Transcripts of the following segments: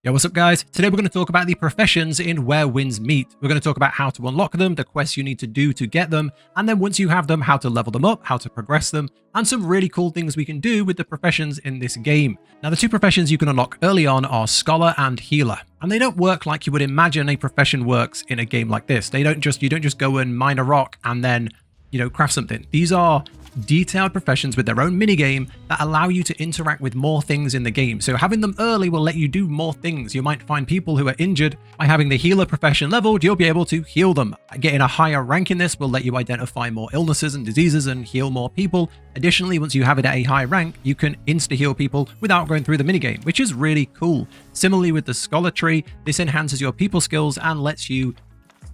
Yo, what's up guys? Today we're going to talk about the professions in Where Winds Meet. We're going to talk about how to unlock them, the quests you need to do to get them, and then once you have them, how to level them up, how to progress them, and some really cool things we can do with the professions in this game. Now the two professions you can unlock early on are Scholar and Healer, and they don't work like you would imagine a profession works in a game like this. You don't just go and mine a rock and then, craft something. These are detailed professions with their own minigame that allow you to interact with more things in the game. So having them early will let you do more things. You might find people who are injured. By having the healer profession leveled, you'll be able to heal them. Getting a higher rank in this will let you identify more illnesses and diseases and heal more people. Additionally, once you have it at a high rank, you can insta-heal people without going through the minigame, which is really cool. Similarly with the Scholar tree, this enhances your people skills and lets you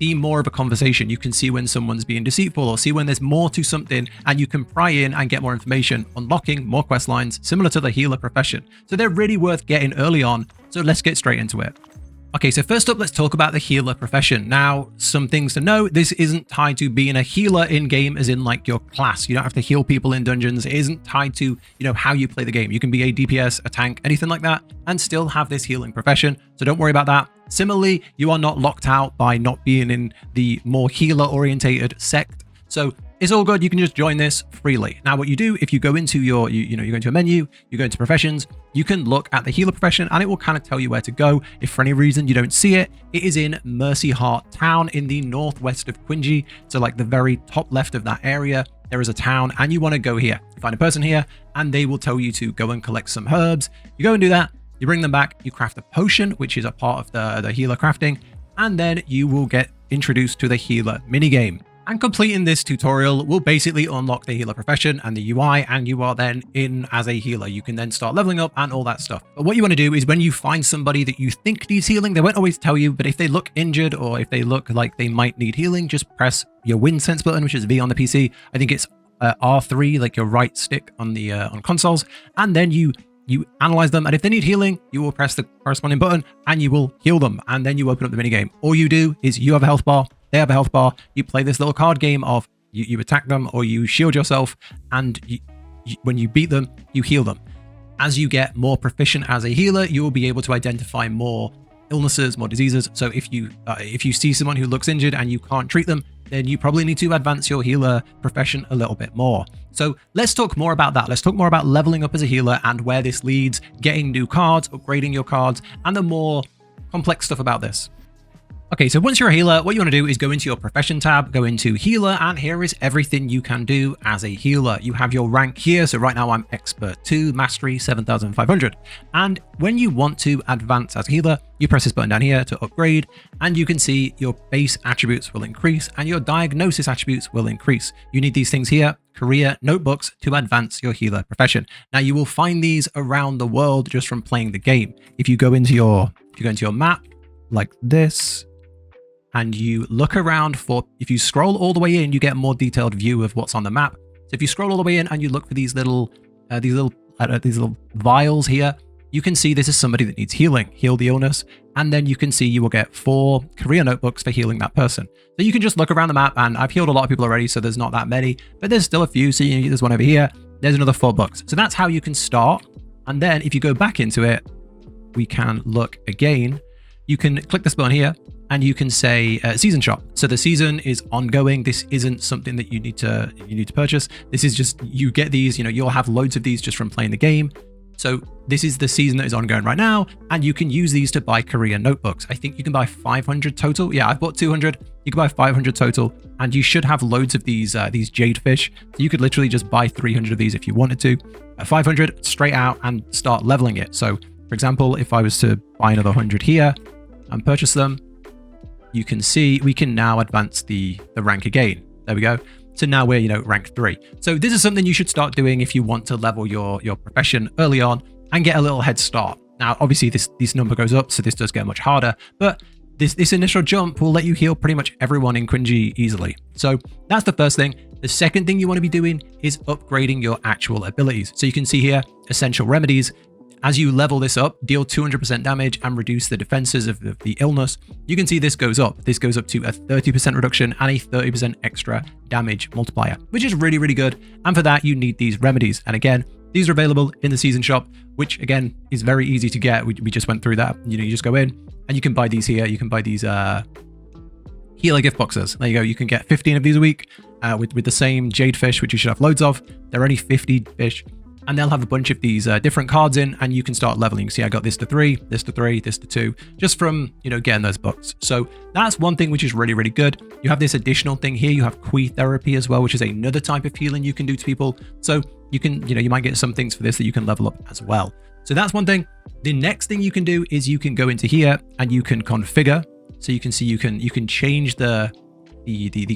see more of a conversation. You can see when someone's being deceitful or see when there's more to something, and you can pry in and get more information, unlocking more quest lines similar to the healer profession. So they're really worth getting early on. So let's get straight into it. Okay, so first up, let's talk about the healer profession. Now, some things to know, this isn't tied to being a healer in game as in like your class. You don't have to heal people in dungeons. It isn't tied to, how you play the game. You can be a DPS, a tank, anything like that, and still have this healing profession. So don't worry about that. Similarly, you are not locked out by not being in the more healer orientated sect. So it's all good. You can just join this freely. Now, what you do, if you go into your, you go into a menu, you go into professions, you can look at the healer profession and it will kind of tell you where to go. If for any reason you don't see it, it is in Mercy Heart Town in the northwest of Quingy. So like the very top left of that area, there is a town and you want to go here. You find a person here and they will tell you to go and collect some herbs. You go and do that. You bring them back, you craft a potion, which is a part of the healer crafting, and then you will get introduced to the healer minigame. And completing this tutorial will basically unlock the healer profession and the UI, and you are then in as a healer. You can then start leveling up and all that stuff. But what you want to do is when you find somebody that you think needs healing, they won't always tell you, but if they look injured or if they look like they might need healing, just press your wind sense button, which is V on the PC. I think it's R3, like your right stick on the on consoles, and then you analyze them, and if they need healing, you will press the corresponding button and you will heal them, and then you open up the minigame. All you do is you have a health bar, they have a health bar, you play this little card game of you attack them or you shield yourself, and when you beat them, you heal them. As you get more proficient as a healer, you will be able to identify more illnesses, more diseases. So if you see someone who looks injured and you can't treat them, then you probably need to advance your healer profession a little bit more. So let's talk more about that. Let's talk more about leveling up as a healer and where this leads, getting new cards, upgrading your cards, and the more complex stuff about this. Okay, so once you're a healer, what you want to do is go into your profession tab, go into healer, and here is everything you can do as a healer. You have your rank here. So right now I'm expert 2, mastery 7,500. And when you want to advance as a healer, you press this button down here to upgrade, and you can see your base attributes will increase and your diagnosis attributes will increase. You need these things here, career notebooks, to advance your healer profession. Now you will find these around the world just from playing the game. If you go into your map like this, and you look around if you scroll all the way in, you get a more detailed view of what's on the map. So if you scroll all the way in and you look for these little vials here, you can see this is somebody that needs healing, heal the illness, and then you can see you will get 4 career notebooks for healing that person. So you can just look around the map, and I've healed a lot of people already, so there's not that many, but there's still a few. So there's one over here, there's another 4 books. So that's how you can start. And then if you go back into it, we can look again. You can click this button here and you can say season shop. So the season is ongoing. This isn't something that you need to purchase. This is just, you get these, you'll have loads of these just from playing the game. So this is the season that is ongoing right now, and you can use these to buy career notebooks. I think you can buy 500 total. Yeah, I've bought 200. You can buy 500 total, and you should have loads of these jade fish. So you could literally just buy 300 of these if you wanted to. 500 straight out and start leveling it. So for example, if I was to buy another 100 here and purchase them, you can see we can now advance the rank again. There we go. So now we're, rank 3. So this is something you should start doing if you want to level your profession early on and get a little head start. Now, obviously this number goes up, so this does get much harder, but this initial jump will let you heal pretty much everyone in Quingy easily. So that's the first thing. The second thing you want to be doing is upgrading your actual abilities. So you can see here, essential remedies. As you level this up, deal 200% damage and reduce the defenses of the illness, you can see this goes up. This goes up to a 30% reduction and a 30% extra damage multiplier, which is really, really good. And for that, you need these remedies. And again, These are available in the season shop, which again is very easy to get. We just went through that. You just go in and you can buy these here. You can buy these healer gift boxes. There you go. You can get 15 of these a week with the same jade fish, which you should have loads of. They're only 50 fish. And they'll have a bunch of these different cards in, and you can start leveling. See, I got this to 3, this to 3, this to 2, just from, getting those books. So that's one thing which is really, really good. You have this additional thing here. You have Qui therapy as well, which is another type of healing you can do to people. So you can, you might get some things for this that you can level up as well. So that's one thing. The next thing you can do is you can go into here and you can configure. So you can see you can change the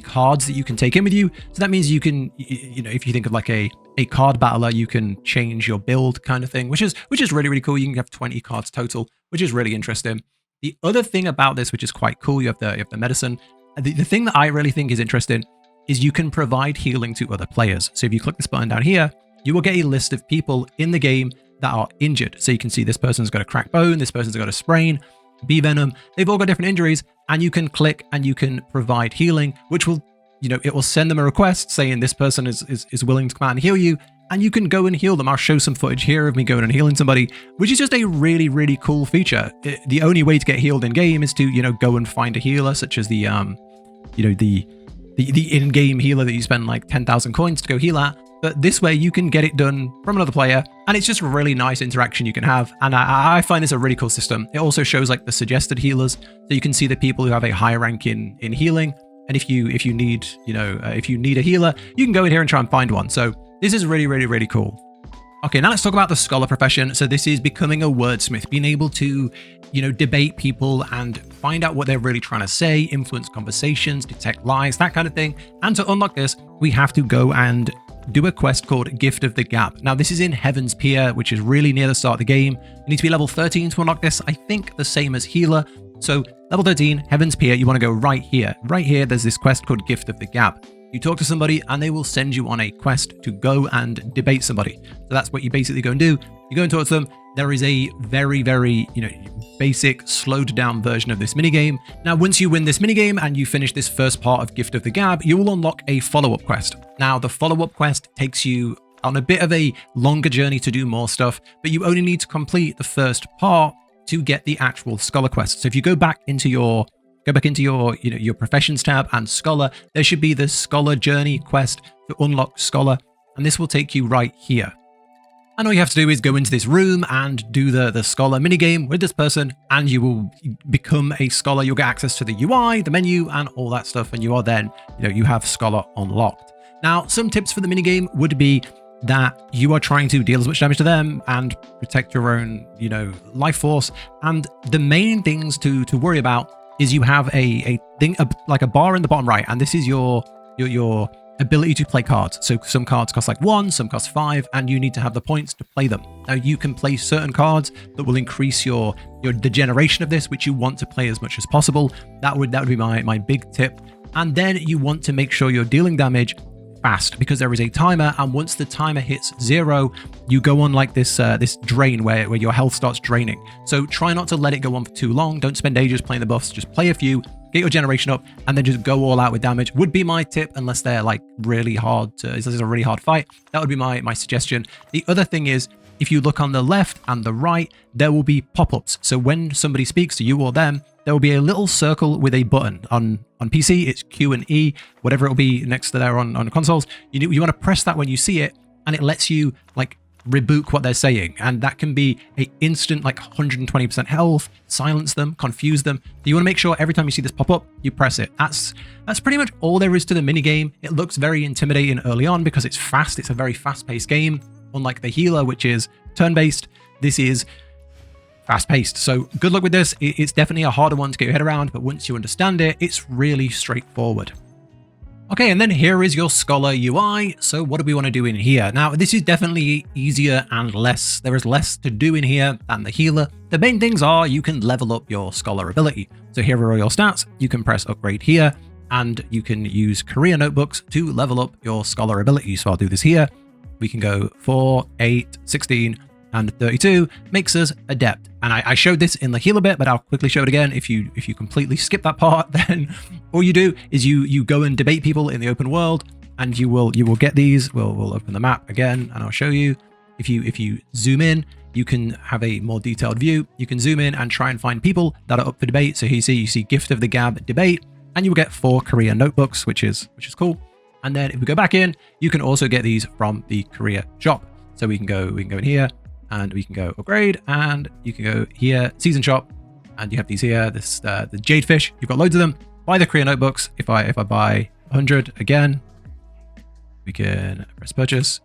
cards that you can take in with you. So that means you can, if you think of like a card battler, you can change your build kind of thing, which is really, really cool. You can have 20 cards total, which is really interesting. The other thing about this, which is quite cool, you have the medicine. The thing that I really think is interesting is you can provide healing to other players. So if you click this button down here, you will get a list of people in the game that are injured. So you can see this person's got a cracked bone, this person's got a sprain, bee venom. They've all got different injuries, and you can click and you can provide healing, which will, it will send them a request saying this person is willing to come out and heal you, and you can go and heal them. I'll show some footage here of me going and healing somebody, which is just a really, really cool feature. The only way to get healed in game is to, go and find a healer, such as the in-game healer that you spend like 10,000 coins to go heal at. But this way you can get it done from another player, and it's just a really nice interaction you can have. And I find this a really cool system. It also shows like the suggested healers, so you can see the people who have a higher rank in healing. And if you need, if you need a healer, you can go in here and try and find one. So this is really, really, really cool. Okay, now let's talk about the scholar profession. So this is becoming a wordsmith, being able to, debate people and find out what they're really trying to say, influence conversations, detect lies, that kind of thing. And to unlock this, we have to go and do a quest called Gift of the Gab. Now, this is in Heaven's Pier, which is really near the start of the game. You need to be level 13 to unlock this. I think the same as Healer. So level 13, Heaven's Pier, you want to go right here. Right here, there's this quest called Gift of the Gab. You talk to somebody and they will send you on a quest to go and debate somebody. So that's what you basically go and do. You go and talk to them. There is a very, very, basic, slowed down version of this minigame. Now, once you win this minigame and you finish this first part of Gift of the Gab, you will unlock a follow-up quest. Now, the follow-up quest takes you on a bit of a longer journey to do more stuff, but you only need to complete the first part to get the actual scholar quest. So if you go back into your your professions tab and scholar, there should be the scholar journey quest to unlock scholar, and this will take you right here. And all you have to do is go into this room and do the scholar minigame with this person, and you will become a scholar. You'll get access to the UI, the menu, and all that stuff, and you are then, you have scholar unlocked. Now, some tips for the minigame would be that you are trying to deal as much damage to them and protect your own, life force. And the main things to worry about is you have a thing like a bar in the bottom right, and this is your ability to play cards. So some cards cost like 1, some cost 5, and you need to have the points to play them. Now you can play certain cards that will increase the generation of this, which you want to play as much as possible. That would be my big tip. And then you want to make sure you're dealing damage fast, because there is a timer, and once the timer hits 0, you go on like this drain where your health starts draining. So try not to let it go on for too long. Don't spend ages playing the buffs. Just play a few, get your generation up, and then just go all out with damage would be my tip, unless they're like really hard this is a really hard fight. That would be my suggestion. The other thing is, if you look on the left and the right, there will be pop-ups. So when somebody speaks to you or them, there will be a little circle with a button. On PC, it's Q and E, whatever it will be next to there on consoles. You want to press that when you see it, and it lets you like reboot what they're saying. And that can be a instant like 120% health, silence them, confuse them. So you want to make sure every time you see this pop up, you press it. That's pretty much all there is to the minigame. It looks very intimidating early on because it's fast. It's a very fast-paced game. Unlike the Healer, which is turn-based, this is fast-paced. So good luck with this. It's definitely a harder one to get your head around, but once you understand it, it's really straightforward. Okay, and then here is your Scholar UI. So what do we want to do in here? Now, this is definitely easier and there is less to do in here than the Healer. The main things are you can level up your Scholar ability. So here are all your stats. You can press upgrade here, and you can use career notebooks to level up your Scholar ability. So I'll do this here. We can go 4, 8, 16, and 32 makes us adept. And I showed this in the Healer bit, but I'll quickly show it again. If you completely skip that part, then all you do is you go and debate people in the open world, and you will get these. We'll open the map again, and I'll show you. if you zoom in, you can have a more detailed view. You can zoom in and try and find people that are up for debate. So here you see Gift of the Gab debate, and you will get 4 Korea notebooks, which is cool. And then if we go back in, you can also get these from the Korea shop. So we can go in here, and we can go upgrade, and you can go here, season shop, and you have these here. This the Jadefish. You've got loads of them. Buy the Korea notebooks. If I buy 100 again, we can press purchase,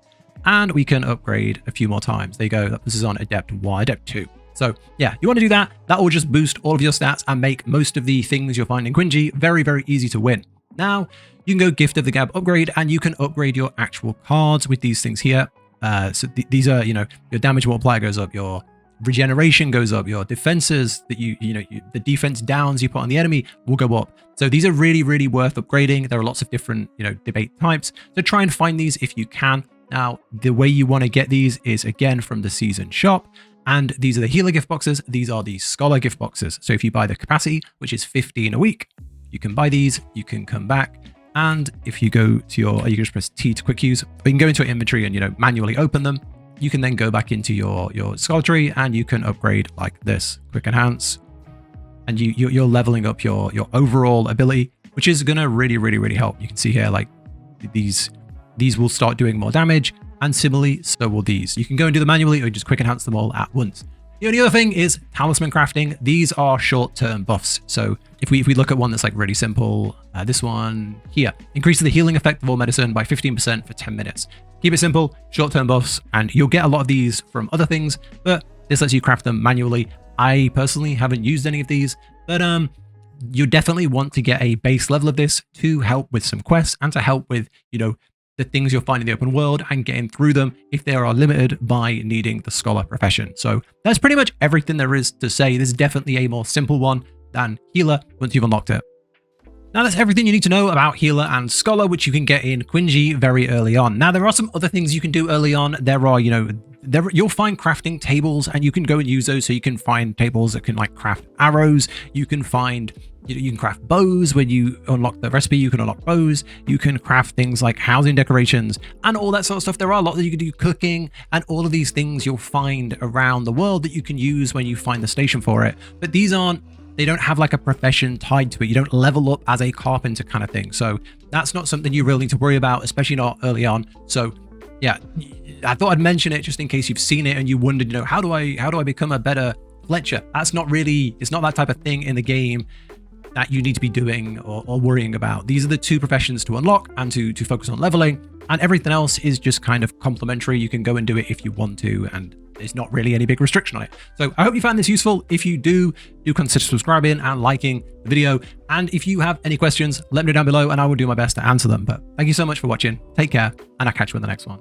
and we can upgrade a few more times. There you go. This is on Adept 1, Adept 2. So yeah, you want to do that. That will just boost all of your stats and make most of the things you'll find in Quinji very, very easy to win. Now, you can go Gift of the Gab upgrade, and you can upgrade your actual cards with these things here. So these are, your damage multiplier goes up, your regeneration goes up, your defenses that the defense downs you put on the enemy will go up. So these are really, really worth upgrading. There are lots of different, debate types. So try and find these if you can. Now, the way you want to get these is again from the season shop. And these are the healer gift boxes. These are the scholar gift boxes. So if you buy the capacity, which is 15 a week, you can buy these, you can come back. And if you go to you can just press T to quick use, or you can go into an inventory and, manually open them. You can then go back into your scholar tree, and you can upgrade like this, quick enhance. And you're leveling up your overall ability, which is going to really, really, really help. You can see here, like these will start doing more damage, and similarly, so will these. You can go and do them manually, or just quick enhance them all at once. The only other thing is talisman crafting. These are short-term buffs. So if we look at one that's like really simple, this one here, increases the healing effect of all medicine by 15% for 10 minutes. Keep it simple, short-term buffs, and you'll get a lot of these from other things, but this lets you craft them manually. I personally haven't used any of these, but you definitely want to get a base level of this to help with some quests and to help with, the things you'll find in the open world and getting through them if they are limited by needing the scholar profession. So that's pretty much everything there is to say. This is definitely a more simple one than healer once you've unlocked it. Now that's everything you need to know about healer and scholar, which you can get in Quinji very early on. Now there are some other things you can do early on. There are, you'll find crafting tables, and you can go and use those. So you can find tables that can like craft arrows. You can find, you can craft bows. When you unlock the recipe, you can unlock bows. You can craft things like housing decorations and all that sort of stuff. There are a lot that you can do, cooking, and all of these things you'll find around the world that you can use when you find the station for it. But they don't have like a profession tied to it. You don't level up as a carpenter kind of thing. So that's not something you really need to worry about, especially not early on. So yeah, I thought I'd mention it just in case you've seen it and you wondered, how do I become a better Fletcher? It's not that type of thing in the game that you need to be doing or worrying about. These are the 2 professions to unlock and to focus on leveling, and everything else is just kind of complementary. You can go and do it if you want to, and there's not really any big restriction on it. So I hope you found this useful. If you do consider subscribing and liking the video. And if you have any questions, let me know down below and I will do my best to answer them. But thank you so much for watching. Take care, and I'll catch you in the next one.